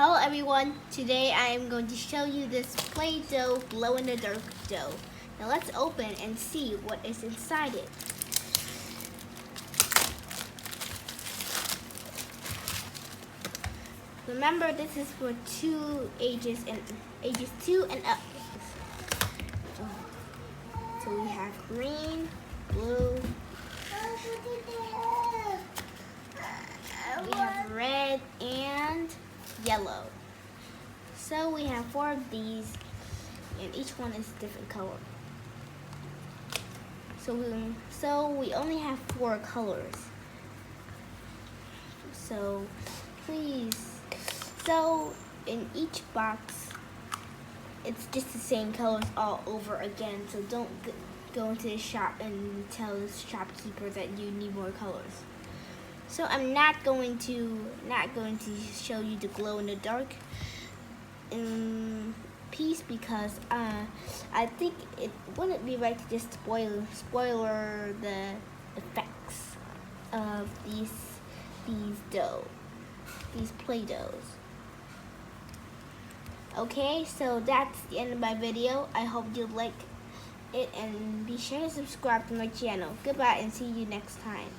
Hello everyone, today I am going to show you this Play-Doh glow-in-the-dark dough. Now let's open and see what is inside it. Remember, this is for ages 2 and up. So we have green, blue, we have red and yellow. So we have 4 of these, and each one is a different color. So we only have 4 colors. So in each box, it's just the same colors all over again. So don't go into the shop and tell the shopkeeper that you need more colors. So I'm not going to show you the glow in the dark piece because I think it wouldn't be right to just spoiler the effects of these Play-Dohs. Okay, so that's the end of my video. I hope you like it and be sure to subscribe to my channel. Goodbye and see you next time.